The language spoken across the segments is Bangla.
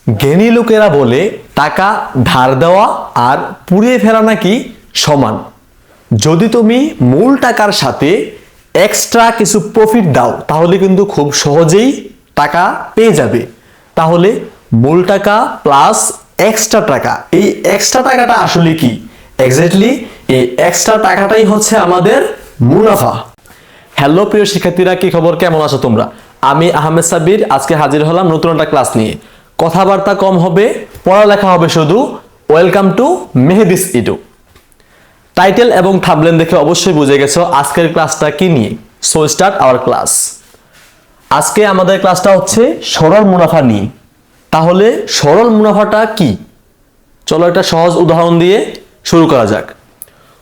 জ্ঞানী লোকেরা বলে টাকা ধার দেওয়া আর পুড়িয়ে ফেলা নাকি সমান। যদি তুমি মূল টাকার সাথে এক্সট্রা কিছু প্রফিট দাও তাহলে কিন্তু খুব সহজেই টাকা পেয়ে যাবে। তাহলে মূল টাকা প্লাস এক্সট্রা টাকা, এই এক্সট্রা টাকাটা আসলে কি? এক্স্যাক্টলি এই এক্সট্রা টাকাটাই হচ্ছে আমাদের মুনাফা। হ্যালো প্রিয় শিক্ষার্থীরা, কি খবর, কেমন আছো তোমরা? আমি আহমেদ সাব্বির আজকে হাজির হলাম নতুন একটা ক্লাস নিয়ে। কথাবার্তা কম হবে, পড়ালেখা হবে শুধু। Welcome to Mehedi's edu. Title এবং থাম্বনেল দেখে অবশ্যই বুঝে গেছো আজকের ক্লাসটা কি নিয়ে। So start our class. আজকে আমাদের ক্লাসটা হচ্ছে সরল মুনাফা নিয়ে। তাহলে সরল মুনাফাটা কি? চলো একটা সহজ উদাহরণ দিয়ে শুরু করা যাক।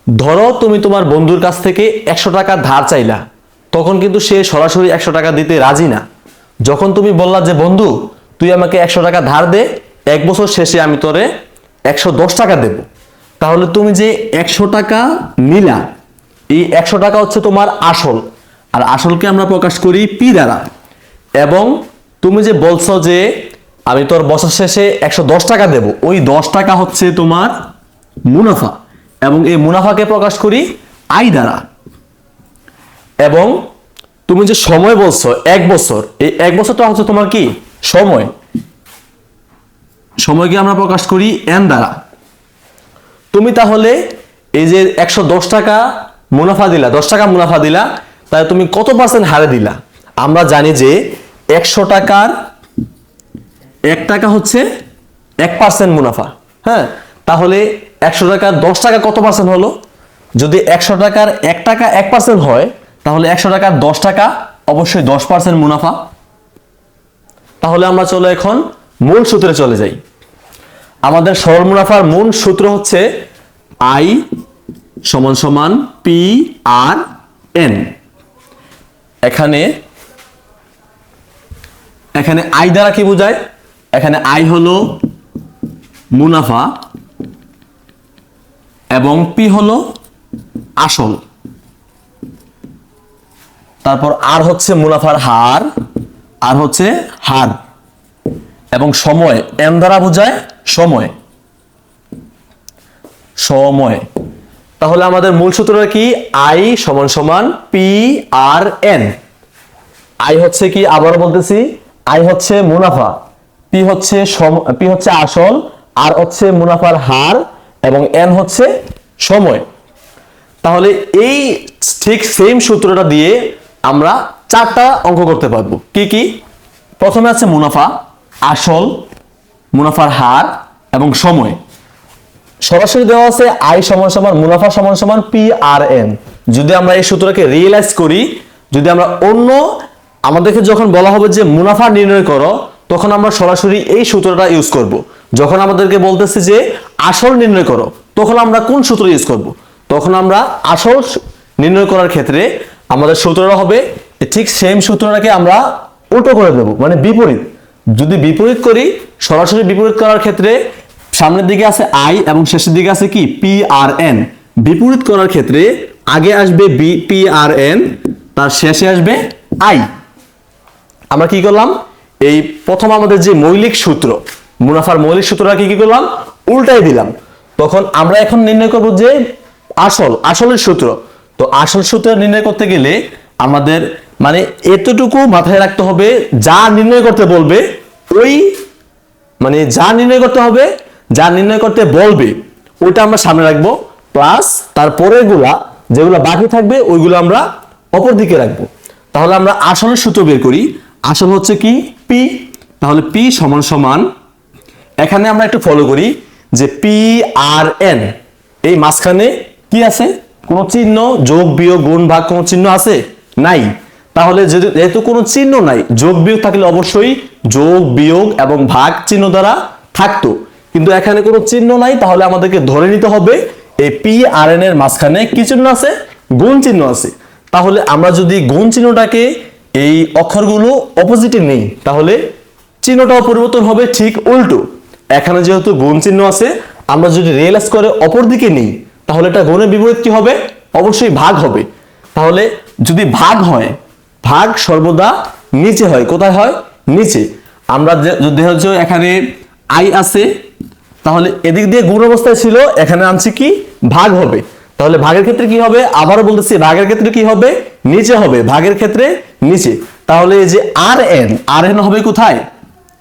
ধরো তুমি তোমার বন্ধুর কাছ থেকে 100 টাকা ধার চাইলা, তখন কিন্তু সে সরাসরি 100 টাকা দিতে রাজি না। যখন তুমি বললা যে বন্ধু তুই আমাকে 100 টাকা ধার দে, 1 বছর শেষে আমি তোরে 110 টাকা দেব, তাহলে তুমি যে 100 টাকা নিলা, এই 100 টাকা হচ্ছে তোমার আসল, আর আসলকে আমরা প্রকাশ করি পি দ্বারা। এবং তুমি যে বলছো যে আমি তোর বছর শেষে 110 টাকা দেব, ওই 10 টাকা হচ্ছে তোমার মুনাফা, এবং এই মুনাফাকে প্রকাশ করি আই দ্বারা। এবং তুমি যে সময় বলছো 1 বছর, এই 1 বছরটা হচ্ছে তোমার কি সময়, সময়কে আমরা প্রকাশ করি এন দ্বারা। তুমি তাহলে এই যে 110 টাকা মুনাফা দিলা, 10 টাকা মুনাফা দিলা, তাহলে তুমি কত পার্সেন্ট হারে দিলা? আমরা জানি যে 100 টাকার 1 টাকা হচ্ছে 1% মুনাফা। হ্যাঁ, তাহলে 100 টাকার 10 টাকা কত পার্সেন্ট হলো? যদি 100 টাকার 1 টাকা 1% হয়, তাহলে 100 টাকার 10 টাকা অবশ্যই 10% মুনাফা। তাহলে আমরা চলো এখন মূল সূত্রে চলে যাই। আমাদের সরল মুনাফার মূল সূত্র হচ্ছে আই সমান সমান পি আর এন। এখানে আই দ্বারা কি বোঝায়? এখানে আই হলো মুনাফা এবং পি হলো আসল, তারপর আর হচ্ছে মুনাফার হার, আর হচ্ছে হার, এবং সময় এন দ্বারা বোঝায় সময়। তাহলে আমাদের মূল সূত্রটা কি? আই সমান সমান পি আর এন। আই হচ্ছে কি, আবার বলতেছি, আই হচ্ছে মুনাফা, পি হচ্ছে আসল, আর হচ্ছে মুনাফার হার, এবং এন হচ্ছে সময়। তাহলে এই ঠিক সেম সূত্রটা দিয়ে আমরা 4টা অঙ্ক করতে পারবো। কি কি? প্রথমে আছে মুনাফা, আসল, মুনাফার হার এবং সময়। সরাসরি দেওয়া আছে আই সমান সমান মুনাফা সমান সমান পি আর এন। যদি আমরা এই সূত্রটাকে রিয়েলাইজ করি, যদি আমরা আমাদেরকে যখন বলা হবে যে মুনাফা নির্ণয় করো, তখন আমরা সরাসরি এই সূত্রটা ইউজ করব। যখন আমাদেরকে বলতেছে যে আসল নির্ণয় করো, তখন আমরা কোন সূত্র ইউজ করব? তখন আমরা আসল নির্ণয় করার ক্ষেত্রে আমাদের সূত্রটা হবে ঠিক সেম সূত্রটাকে আমরা উল্টো করে দেব, মানে বিপরীত। যদি বিপরীত করি, সরাসরি বিপরীত করার ক্ষেত্রে সামনের দিকে আছে আই এবং শেষের দিকে আছে কি পি আর এন। বিপরীত করার ক্ষেত্রে আগে আসবে পি আর এন, তার শেষে আসবে আই। আমরা কি করলাম? এই প্রথম আমাদের যে মৌলিক সূত্র, মুনাফার মৌলিক সূত্রটা কি করলাম? উল্টাই দিলাম। তখন আমরা এখন নির্ণয় করব যে আসলের সূত্র। তো আসল সূত্র নির্ণয় করতে গেলে আমাদের মানে এতটুকু মাথায় রাখতে হবে, যা নির্ণয় করতে বলবে যা নির্ণয় করতে হবে, যা নির্ণয় করতে বলবে ওইটা আমরা সামনে রাখবো, প্লাস তারপরে যেগুলা বাকি থাকবে ওইগুলো আমরা অপর দিকে রাখবো। তাহলে আমরা আসলের সূত্র বের করি। আসল হচ্ছে কি পি। তাহলে পি সমান সমান, এখানে আমরা একটু ফলো করি যে পি আর এন, এই মাঝখানে কি আছে? কোনো চিহ্ন, যোগ বিয়োগ গুণ ভাগ কোনো চিহ্ন আছে? নাই। তাহলে যেহেতু কোনো চিহ্ন নাই, যোগ বিয়োগ থাকলে অবশ্যই যোগ বিয়োগ এবং ভাগ চিহ্ন দ্বারা থাকতো, কিন্তু এখানে কোনো চিহ্ন নাই। তাহলে আমাদেরকে ধরে নিতে হবে এই পি আর এন এর মাঝখানে কি চিহ্ন আছে? গুণ চিহ্ন আছে। তাহলে আমরা যদি গুণ চিহ্নটাকে এই অক্ষরগুলো অপোজিটে নেই, তাহলে চিহ্নটাও পরিবর্তন হবে ঠিক উল্টো। এখানে যেহেতু গুণ চিহ্ন আছে, আমরা যদি রিয়েলাইজ করে অপর দিকে নেই, তাহলে এটা গুণের বিপরীত কি হবে? অবশ্যই ভাগ হবে। তাহলে যদি ভাগ হয়, ভাগ সর্বদা নিচে হয়। কোথায় হয়? নিচে। আমরা যদি এখানে আই আছে, তাহলে এদিক দিয়ে গুণ অবস্থায় ছিল, এখানে আনছি কি ভাগ হবে। তাহলে ভাগের ক্ষেত্রে কি হবে, আবারও বলতেছি ভাগের ক্ষেত্রে কি হবে, নিচে হবে, ভাগের ক্ষেত্রে নিচে। তাহলে এই যে আর এন হবে কোথায়,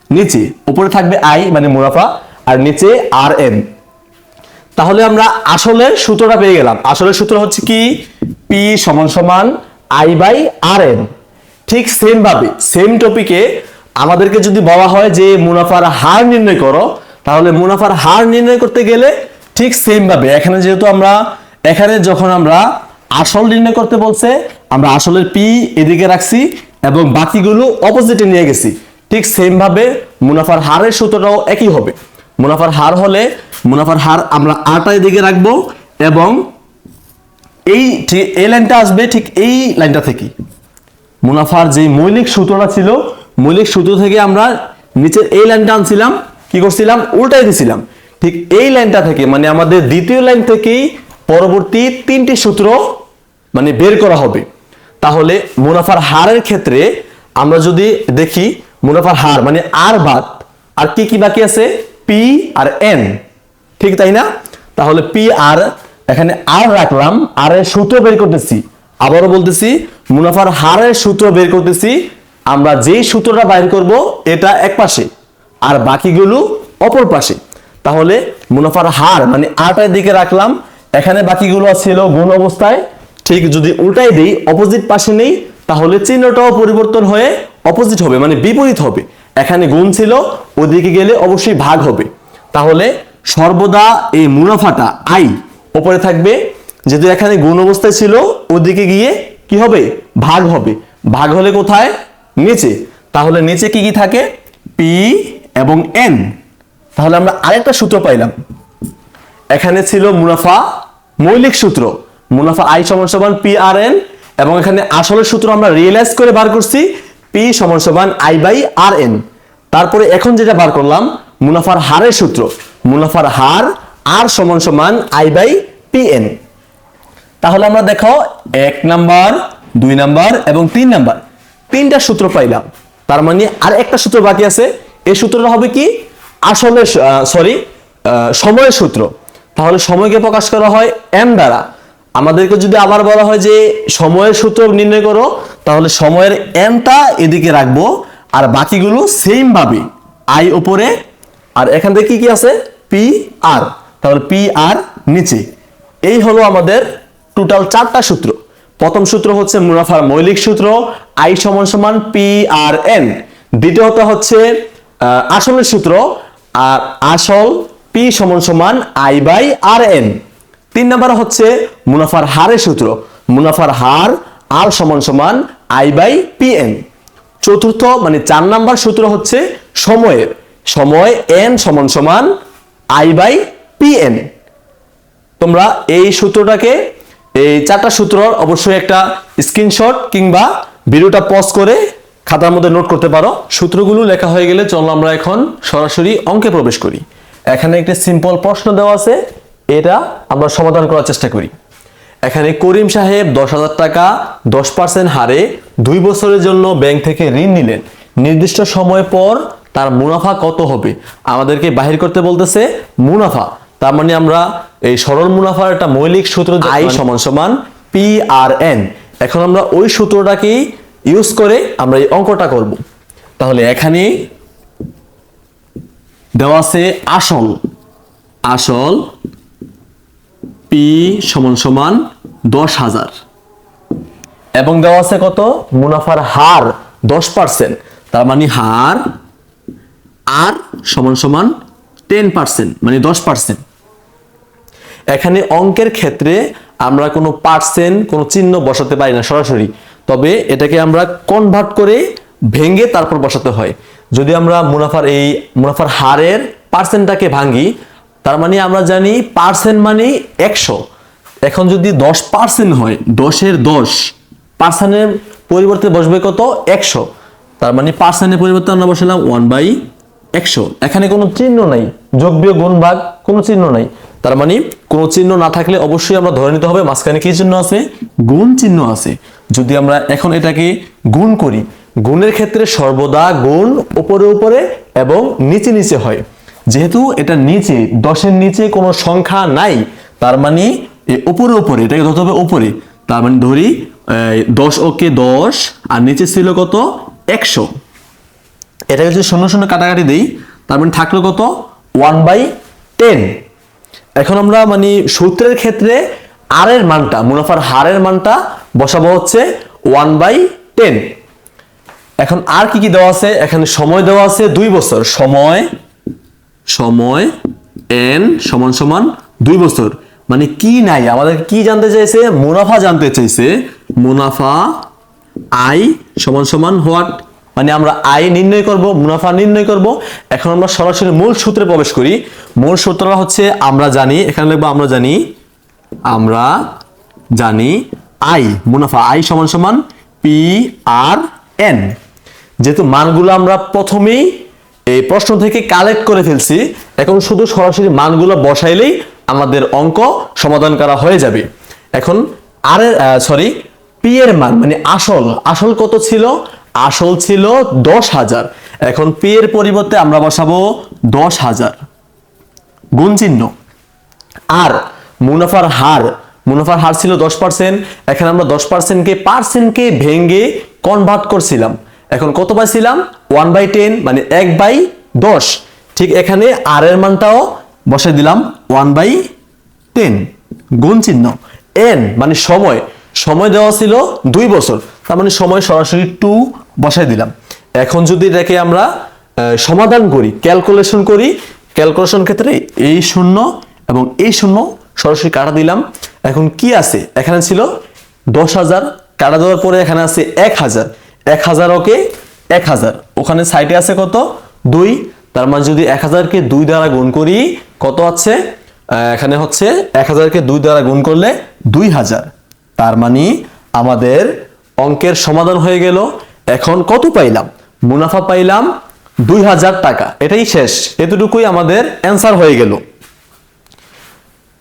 নিচে, উপরে থাকবে আই মানে মুনাফা, আর নিচে আর এন। তাহলে আমরা আসলের সূত্রটা পেয়ে গেলাম। আসলের সূত্র হচ্ছে কি, পি সমান সমান আই বাই আর এন। ঠিক সেম ভাবে সেম টপিকে আমাদেরকে যদি বলা হয় যে মুনাফার হার নির্ণয় করো, তাহলে মুনাফার হার নির্ণয় করতে গেলে ঠিক সেম ভাবে এখানে যেহেতু এখানে যখন আমরা আসল নির্ণয় করতে বলছে, আমরা আসলের পি এদিকে রাখছি এবং বাকিগুলো অপোজিটে নিয়ে গেছি। ঠিক সেম ভাবে মুনাফার হারের সূত্রটাও একই হবে। মুনাফার হার হলে মুনাফার হার আমরা আটা এদিকে রাখবো এবং এই লাইনটা আসবে ঠিক এই লাইনটা থেকে। মুনাফার যে মৌলিক সূত্রটা ছিল, মৌলিক সূত্র থেকে আমরা নিচের এই লাইনটা আনছিলাম, কি করছিলাম, উল্টাই দিছিলাম। ঠিক এই লাইনটা থেকে মানে আমাদের দ্বিতীয় লাইন থেকেই পরবর্তী তিনটি সূত্র মানে বের করা হবে। তাহলে মুনাফার হারের ক্ষেত্রে আমরা যদি দেখি, মুনাফার হার মানে আর বাদ আর কি কি বাকি আছে, পি আর এন, ঠিক তাই না? তাহলে পি আর, এখানে আর রাখলাম, আর এর সূত্র বের করতেছি। আবারও বলতেছি, মুনাফার হারের সূত্র বের করতেছি। আমরা যেই সূত্রটা বাইর করব এটা এক পাশে আর বাকিগুলো অপর পাশে। তাহলে মুনাফার হার মানে আটার দিকে রাখলাম, এখানে বাকিগুলো ছিল গুণ অবস্থায়। ঠিক যদি উল্টাই দিই, অপোজিট পাশে নেই, তাহলে চিহ্নটাও পরিবর্তন হয়ে অপোজিট হবে মানে বিপরীত হবে। এখানে গুণ ছিল, ওদিকে গেলে অবশ্যই ভাগ হবে। তাহলে সর্বদা এই মুনাফাটা আই উপরে থাকবে, যেহেতু এখানে গুণ অবস্থায় ছিল, ওদিকে গিয়ে কি হবে, ভাগ হবে। ভাগ হলে কোথায়, নিচে। তাহলে নিচে কি কি থাকে, পি এবং এন। তাহলে আমরা আরেকটা সূত্র পাইলাম। এখানে ছিল মুনাফা মৌলিক সূত্র, মুনাফা আই সমান সমান পি আর এন, এবং এখানে আসলের সূত্র আমরা রিয়েলাইজ করে বার করছি, পি সমান সমান আই বাই আর এন। তারপরে এখন যেটা বার করলাম মুনাফার হারের সূত্র, মুনাফার হার আর সমান সমান আই বাই পি এন। তাহলে আমরা দেখো 1 নাম্বার, 2 নাম্বার এবং 3 নাম্বার তিনটা সূত্র পাইলাম। তার মানে আর একটা সূত্র বাকি আছে। এই সূত্রটা হবে কি, আসলে সময়ের সূত্র। তাহলে সময়কে প্রকাশ করা হয় এম দ্বারা। আমাদেরকে যদি আবার বলা হয় যে সময়ের সূত্র নির্ণয় করো, তাহলে সময়ের এমটা এদিকে রাখবো আর বাকিগুলো সেম ভাবে আই উপরে, আর এখান থেকে কি কি আছে, পি আর। তাহলে পি আর নিচে। এই হলো আমাদের টোটাল 4টা সূত্র। প্রথম সূত্র হচ্ছে মুনাফার মৌলিক সূত্র, আই সমান সমান পি আর এন। দ্বিতীয়টা হচ্ছে আসলের সূত্র, আর আসল পি সমান সমান I by R N. 3 number হচ্ছে মুনাফার হারের সূত্র, মুনাফার হার আর সমান সমান আই বাই পি এন। চতুর্থ মানে 4 নাম্বার সূত্র হচ্ছে সময়ের, সময় এন সমান সমান আই বাই পি এন। তোমরা এই সূত্রটাকে, এই 4টা সূত্র অবশ্যই একটা স্ক্রিনশট কিংবা ভিডিওটা পজ করে খাতার মধ্যে নোট করতে পারো। সূত্রগুলো লেখা হয়ে গেলে চলো আমরা এখন সরাসরি অঙ্কে প্রবেশ করি। এখানে একটা সিম্পল প্রশ্ন দেওয়া আছে, এটা আমরা সমাধান করার চেষ্টা করি। এখানে করিম সাহেব 10,000 টাকা 10% হারে 2 বছরের জন্য ব্যাংক থেকে ঋণ নিলেন। নির্দিষ্ট সময় পর তার মুনাফা কত হবে? আমাদেরকে বাহির করতে বলতেছে মুনাফা। তার মানে আমরা এই সরল মুনাফার একটা মৌলিক সূত্র আই সমান সমান পি আর এন। এখন আমরা ওই সূত্রটাকে ইউজ করে আমরা এই অঙ্কটা করব। তাহলে এখানে দেওয়া আছে আসল পি সমান সমান 10,000 এবং দেওয়া আছে কত, মুনাফার হার 10%। তার মানে হার আর সমান সমান 10% মানে 10%। এখানে অঙ্কের ক্ষেত্রে আমরা কোনো পার্সেন্ট কোনো চিহ্ন বসাতে পারি না সরাসরি, তবে এটাকে আমরা কনভার্ট করে ভেঙে তারপর বসাতে হয়। যদি আমরা মুনাফার হারের পার্সেন্টটাকে ভাঙি, তার মানে আমরা জানি পার্সেন্ট মানে 100। এখন যদি 10% হয়, 10-এর 10 পার্সেন্টের পরিবর্তে বসবে কত, 100। তার মানে পার্সেন্টের পরিবর্তে আমরা বসালাম 1/100। এখানে কোনো চিহ্ন নাই, যোগ বিয়োগ গুণ ভাগ কোনো চিহ্ন নাই। তার মানে কোনো চিহ্ন না থাকলে অবশ্যই আমরা ধরে নিতে হবে মাঝখানে কি চিহ্ন আছে, গুণ চিহ্ন আছে। যদি আমরা এখন এটাকে গুণ করি, গুণের ক্ষেত্রে সর্বদা গুণ উপরে উপরে এবং নিচে নিচে হয়। যেহেতু এটা নিচে 10-এর নিচে কোনো সংখ্যা নাই, তার মানে উপরে উপরে এটাকে ধরতে হবে উপরে, তার মানে ধরি 10 ওকে 10 আর নিচে ছিল কত 100, এটাকে যদি শূন্য শূন্য কাটাকাটি দেই তার মানে থাকলো কত 1/10। এখন আমরা মানে সূত্রের ক্ষেত্রে আর এর মানটা মুনাফার হারের মানটা বসাবো হচ্ছে 1/10। এখন আর কি কি দেওয়া আছে, এখানে সময় দেওয়া আছে 2 বছর, সময় n সমান সমান 2 বছর। মানে কি নাই, আমাদের কি জানতে চাইছে, মুনাফা জানতে চাইছে, মুনাফা আই সমান সমান হোয়াট, মানে আমরা আয় নির্ণয় করব, মুনাফা নির্ণয় করব। এখন আমরা সরাসরি মূল সূত্রে প্রবেশ করি। মূল সূত্রটা হচ্ছে আমরা জানি, এখানে লিখবো আমরা জানি আই মুনাফা আই সমান সমান পি আর এন। যেহেতু মানগুলো আমরা প্রথমেই এই প্রশ্ন থেকে কালেক্ট করে ফেলছি, এখন শুধু সরাসরি মানগুলো বসাইলেই আমাদের অঙ্ক সমাধান করা হয়ে যাবে। এখন আর পি এর মান মানে আসল কত ছিল, আসল ছিল 10,000। এখন পি এর পরিবর্তে আমরা বসাবো 10,000 গুণ চিহ্ন। আর মুনাফার হার ছিল 10%, এখানে আমরা 10%কে ভেঙে কনভার্ট করছিলাম, এখন কত পাইছিলাম 1/10 মানে 1/10। ঠিক এখানে আর এর মানটাও বসাই দিলাম 1/10 গুণ চিহ্ন। এন মানে সময় দেওয়া ছিল 2 বছর, তার মানে সময় সরাসরি 2 বসাই দিলাম। এখন যদি এটাকে আমরা সমাধান করি, ক্যালকুলেশন ক্ষেত্রে এই শূন্য এবং এই শূন্য সরাসরি কাটা দিলাম। এখন কি আছে, এখানে ছিল 10,000, কাটা দেওয়ার পরে এখানে আছে 1,000 ওকে 1,000, ওখানে সাইডে আছে কত 2, তার মানে যদি 1,000কে 2 দ্বারা গুণ করি কত আছে, এখানে হচ্ছে 1,000কে 2 দ্বারা গুণ করলে 2,000, তার মানে আমাদের অঙ্কের সমাধান হয়ে গেল। এখন কত পাইলাম, মুনাফা পাইলাম 2,000 টাকা, এটাই শেষ, এতটুকুই আমাদের অ্যান্সার হয়ে গেল।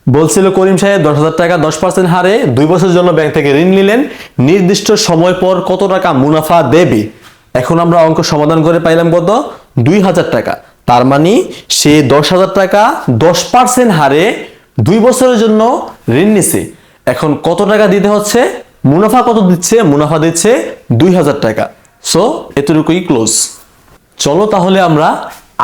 বলছিল করিম সাহেব 10,000 টাকা 10% হারে 2 বছরের জন্য ব্যাংক থেকে ঋণ নিলেন, নির্দিষ্ট সময় পর কত টাকা মুনাফা দেবে। এখন আমরা অঙ্ক সমাধান করে পাইলাম কত 2,000 টাকা, তার মানে সে 10,000 টাকা 10% হারে 2 বছরের জন্য ঋণ নিছে। এখন কত টাকা দিতে হচ্ছে, মুনাফা কত দিচ্ছে, মুনাফা দিচ্ছে 2,000 টাকা। সো এতটুকুই ক্লোজ। চলো তাহলে আমরা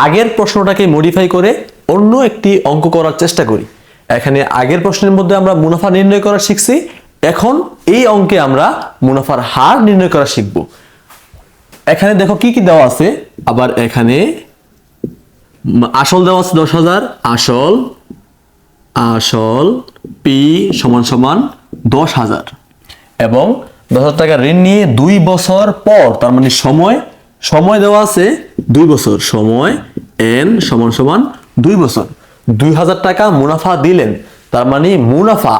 আগের প্রশ্নটাকে মডিফাই করে অন্য একটি অঙ্ক করার চেষ্টা করি। এখানে আগের প্রশ্নের মধ্যে আমরা মুনাফা নির্ণয় করা শিখছি, এখন এই অঙ্কে আমরা মুনাফার হার নির্ণয় করা শিখব। এখানে দেখো কি কি দেওয়া আছে, আবার এখানে আসল দেওয়া আছে 10,000, আসল পি সমান সমান 10,000 এবং 10,000 টাকা ঋণ নিয়ে 2 বছর পর, তার মানে সময় দেওয়া আছে 2 বছর, সময় এন সমান সমান 2 বছর 2,000 টাকা মুনাফা দিলেন, তার মানে মুনাফা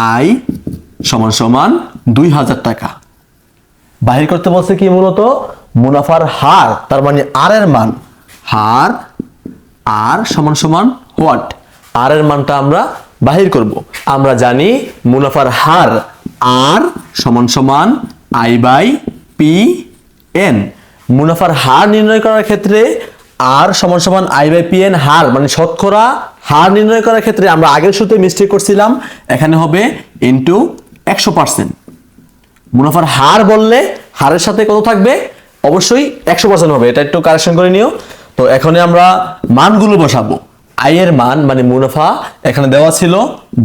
আই সমান সমান 2,000 টাকা। বাহির করতে বলছে কি, মূলত মুনাফার হার, তার মানে আর এর মান, আর সমান সমান হোয়াট, আর এর মানটা আমরা বাহির করব। আমরা জানি মুনাফার হার আর সমান সমান I/P/N। মুনাফার হার নির্ণয় করার ক্ষেত্রে আর সমান সমান I/P/N হার মানে শতকরা হার নির্ণয় করার ক্ষেত্রে আমরা আগের সূত্রে মিস্টেক করছিলাম, এখানে হবে ইনটু 100%। মুনাফার হার বললে হারের সাথে কত থাকবে, অবশ্যই 100% হবে, এটা একটু কারেকশন করে নিও। তো এখানে আমরা মানগুলো বসাবো। আই এর মান মানে মুনাফা এখানে দেওয়া ছিল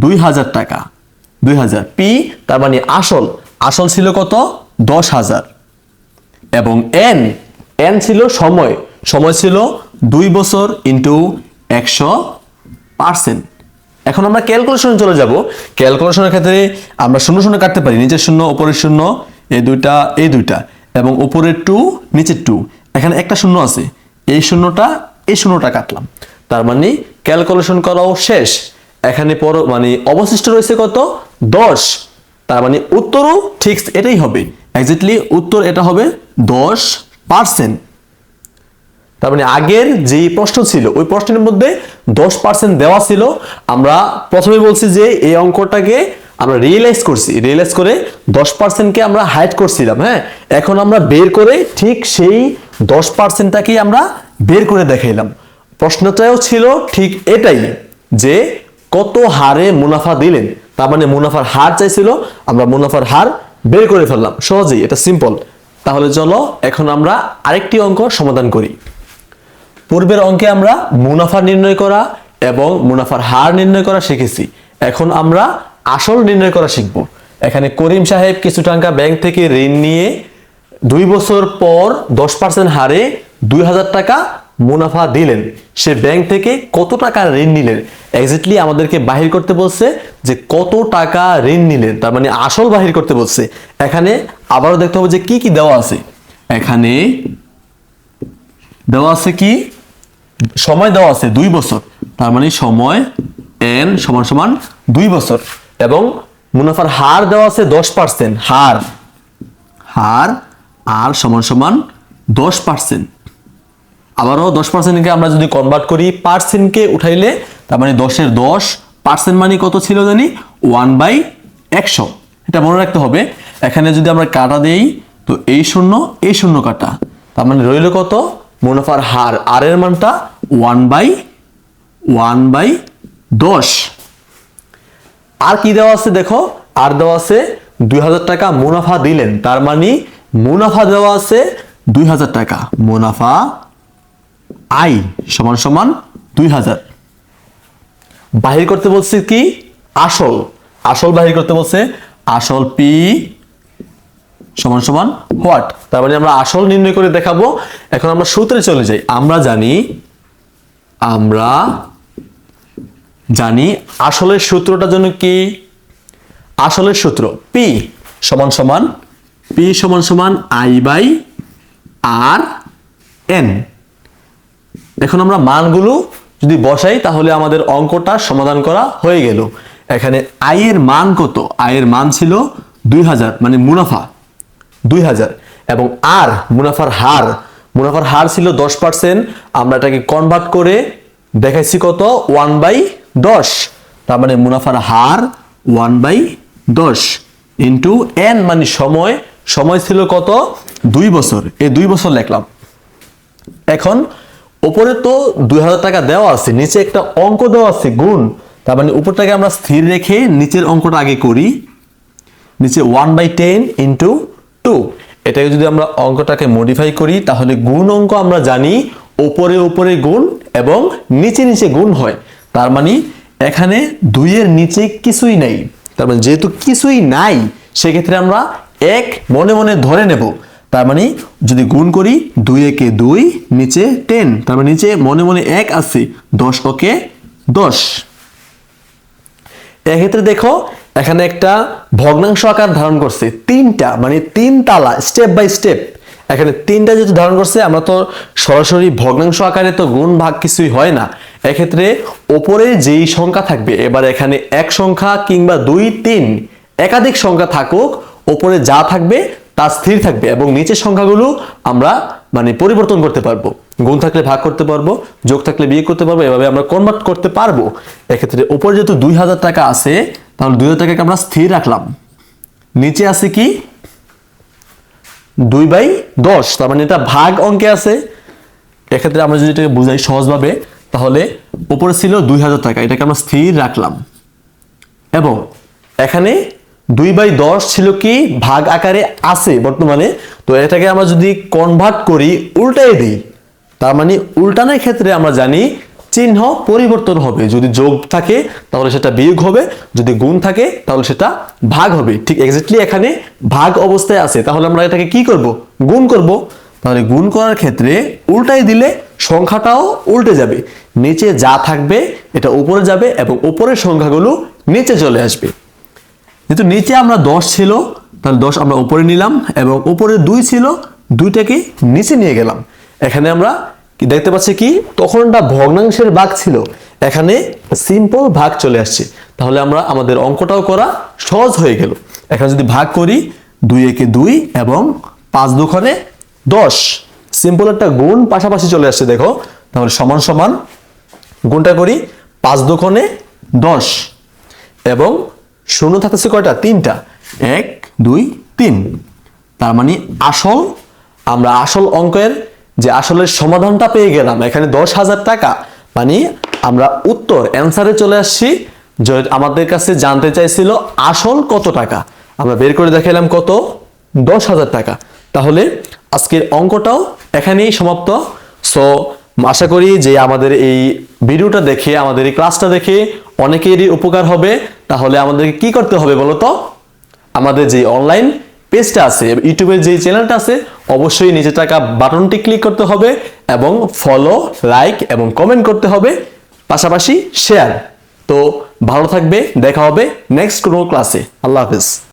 2,000 টাকা, 2,000 পি তার মানে আসল ছিল কত 10,000 এবং এন ছিল সময় ছিল 2 বছর ইনটু 100%। এখন আমরা ক্যালকুলেশনে চলে যাব। ক্যালকুলেশনের ক্ষেত্রে আমরা শূন্য শূন্য কাটতে পারি, নিচের শূন্য উপরের শূন্য, এই দুইটা এবং উপরের 2 নিচের 2, এখানে একটা শূন্য আছে, এই শূন্যটা কাটলাম, তার মানে ক্যালকুলেশন করাও শেষ। এখানে মানে অবশিষ্ট রয়েছে কত 10, তার মানে উত্তরও ঠিক এটাই হবে, এক্স্যাক্টলি উত্তর এটা হবে 10%। তার মানে আগের যে প্রশ্ন ছিল ওই প্রশ্নের মধ্যে 10% দেওয়া ছিল। আমরা প্রথমে বলছি যে এই অঙ্কটাকে আমরা রিয়েলাইজ করে 10%কে আমরা হাইড করছিলাম। হ্যাঁ, এখন আমরা বের করে ঠিক সেই 10%টাকেই আমরা বের করে দেখাইলাম। প্রশ্নটাও ছিল ঠিক এটাই যে কত হারে মুনাফা দিলেন, তার মানে মুনাফার হার চাইছিল, আমরা মুনাফার হার বের করে ফেললাম সহজেই, এটা সিম্পল। তাহলে চলো এখন আমরা আরেকটি অঙ্ক সমাধান করি। পূর্বের অঙ্কে আমরা মুনাফা নির্ণয় করা এবং মুনাফার হার নির্ণয় করা শিখেছি, এখন আমরা আসল নির্ণয় করা শিখব। এখানে করিম সাহেব কিছু টাকা ব্যাংক থেকে ঋণ নিয়ে 2 বছর পর 10% হারে 2000 টাকা মুনাফা দিলেন। সে ব্যাংক থেকে কত টাকা ঋণ নিলেন, এক্স্যাক্টলি আমাদেরকে বাহির করতে বলছে যে কত টাকা ঋণ নিলেন, তার মানে আসল বাহির করতে বলছে। এখানে আবারও দেখতে হবে যে কি কি দেওয়া আছে। এখানে দেওয়া আছে কি, সময় দেওয়া আছে 2 বছর, তার মানে সময় n সমান সমান 2 বছর, এবং মুনাফার হার দেওয়া আছে 10%, হার আর সমান সমান 10%। আবারও 10%কে আমরা যদি কনভার্ট করি পার্সেন্টকে উঠাইলে, তার মানে 10-এর 10% মানে কত ছিল জানি, 1/100। এটা মনে রাখতে হবে। এখানে যদি আমরা কাটা দেই তো এই শূন্য কাটা, তার মানে রইল কত, মুনাফার হার আর এর মানটা 1/10। আর কি দেওয়া আছে দেখো, আর দেওয়া আছে 2000 টাকা মুনাফা দিলেন, তার মানে মুনাফা দেওয়া আছে 2000 টাকা, মুনাফা আই সমান সমান 2000। বাহির করতে বলছে কি, আসল বাহির করতে বলছে, আসল পি সমান সমান হোয়াট, তার মানে আমরা আসল নির্ণয় করে দেখাবো। এখন আমরা সূত্রে চলে যাই। আমরা জানি আসলের সূত্রটার জন্য কি, আসলের সূত্র পি সমান সমান I/RN। এখন আমরা মানগুলো যদি বসাই তাহলে আমাদের অঙ্কটা সমাধান করা হয়ে গেল। এখানে আই এর মান কত, আই এর মান ছিল 2000, মানে মুনাফা 2000, এবং আর মুনাফার হার ছিল 10%, আমরা এটাকে কনভার্ট করে দেখাইছি কত, 1/10, তার মানে মুনাফার হার 1/10 ইন্টু n মানে সময় ছিল কত, 2 বছর, এই 2 বছর লিখলাম। এখন উপরে তো 2000 টাকা দেওয়া আছে, নিচে একটা অঙ্ক দেওয়া আছে গুণ, তার মানে উপরটাকে আমরা স্থির রেখে নিচের অঙ্কটা আগে করি। নিচে 1/10 ইন্টু 2, এটাকে যদি আমরা অঙ্কটাকে মডিফাই করি তাহলে গুণ অঙ্ক আমরা জানি উপরে গুণ এবং নিচে গুণ হয়, তার মানে এখানে 2 এর নিচে কিছুই নাই, তার মানে যেহেতু কিছুই নাই সেক্ষেত্রে আমরা 1 মনে মনে ধরে নেব। তার মানে যদি গুণ করি 2 একে 2, নিচে 10, তার মানে নিচে মনে মনে 1 আছে, 10 ওকে 10। এক্ষেত্রে দেখো এখানে একটা ভগ্নাংশ আকার ধারণ করছে, 3টা মানে 3 তালা, স্টেপ বাই স্টেপ। এখানে 3টা যেহেতু ধারণ করছে, আমরা তো সরাসরি ভগ্নাংশ আকারে তো গুণ ভাগ কিছুই হয় না। এক্ষেত্রে উপরে যেই সংখ্যা থাকবে, এবার এখানে 1 সংখ্যা কিংবা 2, 3 একাধিক সংখ্যা থাকুক, উপরে যা থাকবে তা স্থির থাকবে এবং নিচের সংখ্যাগুলো আমরা মানে পরিবর্তন করতে পারবো। গুণ থাকলে ভাগ করতে পারবো, যোগ থাকলে বিয়োগ করতে পারবো, এভাবে আমরা কনভার্ট করতে পারবো। এক্ষেত্রে উপরে যেহেতু 2000 টাকা আছে, তাহলে 2000 টাকাকে আমরা স্থির রাখলাম। নিচে আছে কি 2/10, তার মানে এটা ভাগ অঙ্কে আছে। এক্ষেত্রে আমরা যদি এটাকে বুঝাই সহজভাবে, তাহলে উপরে ছিল 2000 টাকা, এটাকে আমরা স্থির রাখলাম, এবং এখানে 2/10 ছিল কি ভাগ আকারে আছে বর্তমানে। তো এটাকে আমরা যদি কনভার্ট করি, উল্টাই দিই, তার মানে উল্টানোর ক্ষেত্রে আমরা জানি চিহ্ন পরিবর্তন হবে। যদি যোগ থাকে তাহলে সেটা বিয়োগ হবে, যদি গুণ থাকে তাহলে সেটা ভাগ হবে। ঠিক এক্স্যাক্টলি এখানে ভাগ অবস্থায় আছে, তাহলে আমরা এটাকে কি করব, গুণ করব। তাহলে গুণ করার ক্ষেত্রে উল্টাই দিলে সংখ্যাটাও উল্টে যাবে, নিচে যা থাকবে এটা উপরে যাবে এবং উপরের সংখ্যাগুলো নিচে চলে আসবে। যেহেতু নিচে আমরা 10 ছিল, তাহলে 10 আমরা উপরে নিলাম, এবং উপরে 2 ছিল, 2টাকে নিচে নিয়ে গেলাম। এখানে আমরা কি দেখতে পাচ্ছি কি, তখন এটা ভগ্নাংশের ভাগ ছিল, এখানে সিম্পল ভাগ চলে আসছে। তাহলে আমরা আমাদের অঙ্কটাও করা সহজ হয়ে গেল। এখানে যদি ভাগ করি 2 একে 2 এবং 5 দুগুণে 10, সিম্পল একটা গুণ পাশাপাশি চলে আসছে দেখো। তাহলে সমান সমান গুণটা করি 5 দুগুণে 10, এবং শূন্য থাকতেছে কয়টা, 3টা, 1 2 3। তার মানে আমরা আসল অঙ্কের যে আসলে সমাধানটা পেয়ে গেলাম, এখানে 10,000 টাকা, মানে আমরা উত্তর অ্যান্সারে চলে আসছি। যে আমাদের কাছে জানতে চাইছিল আসল কত টাকা, আমরা বের করে দেখালাম কত, 10,000 টাকা। তাহলে আজকের অঙ্কটাও এখানেই সমাপ্ত। সো আশা করি যে আমাদের এই ভিডিওটা দেখে, আমাদের এই ক্লাসটা দেখে অনেকেরই উপকার হবে। তাহলে আমাদেরকে কি করতে হবে বলো তো? আমাদের যে অনলাইন পেজটা আছে, ইউটিউবের যে চ্যানেলটা আছে, অবশ্যই নিচে থাকা বাটনটি ক্লিক করতে হবে এবং ফলো, লাইক এবং কমেন্ট করতে হবে, পাশাপাশি শেয়ার। তো ভালো থাকবে, দেখা হবে নেক্সট কোনো ক্লাসে। আল্লাহ হাফেজ।